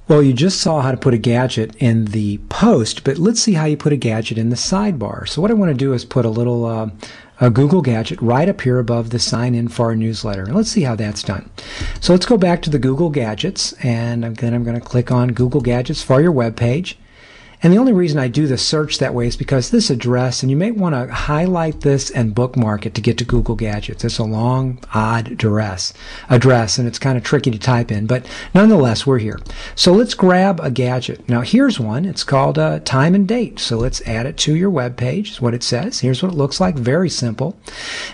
Well, you just saw how to put a gadget in the post, but let's see how you put a gadget in the sidebar. So what I want to do is put a little a Google gadget right up here above the sign in for our newsletter. And let's see how that's done. So let's go back to the Google Gadgets, and then I'm going to click on Google Gadgets for your web page. And the only reason I do the search that way is because this address, and you may want to highlight this and bookmark it to get to Google Gadgets. It's a long, odd address, and it's kind of tricky to type in, but nonetheless, we're here. So let's grab a gadget. Now, here's one. It's called Time and Date. So let's add it to your web page, is what it says. Here's what it looks like. Very simple.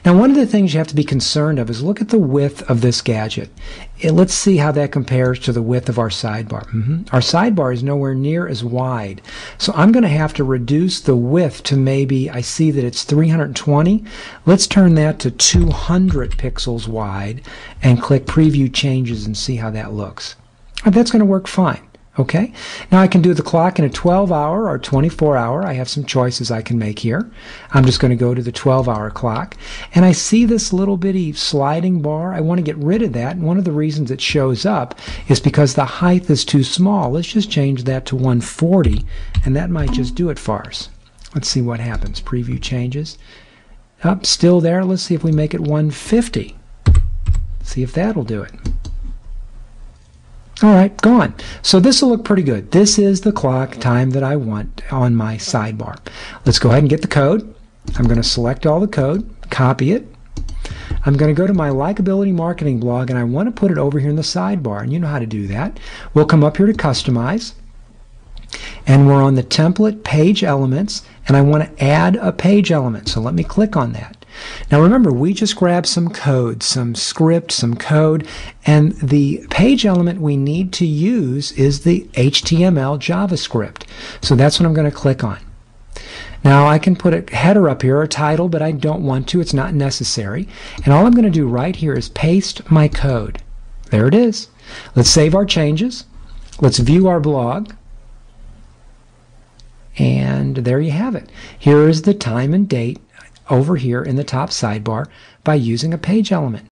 Now, one of the things you have to be concerned of is look at the width of this gadget. Let's see how that compares to the width of our sidebar. Our sidebar is nowhere near as wide. So I'm going to have to reduce the width to maybe, I see that it's 320. Let's turn that to 200 pixels wide and click Preview Changes and see how that looks. That's going to work fine. Okay, now I can do the clock in a 12-hour or 24-hour. I have some choices I can make here. I'm just going to go to the 12-hour clock, and I see this little bitty sliding bar. I want to get rid of that, and one of the reasons it shows up is because the height is too small. Let's just change that to 140, and that might just do it for us. Let's see what happens. Preview changes. Up, still there. Let's see if we make it 150. See if that'll do it. All right, gone. So this will look pretty good. This is the clock time that I want on my sidebar. Let's go ahead and get the code. I'm going to select all the code, copy it. I'm going to go to my likability marketing blog, and I want to put it over here in the sidebar, and you know how to do that. We'll come up here to customize, and we're on the template page elements, and I want to add a page element. So let me click on that. Now remember, we just grabbed some code, some script, some code, and the page element we need to use is the HTML JavaScript. So that's what I'm going to click on. Now I can put a header up here, or a title, but I don't want to. It's not necessary. And all I'm going to do right here is paste my code. There it is. Let's save our changes. Let's view our blog. And there you have it. Here is the time and date over here in the top sidebar by using a page element.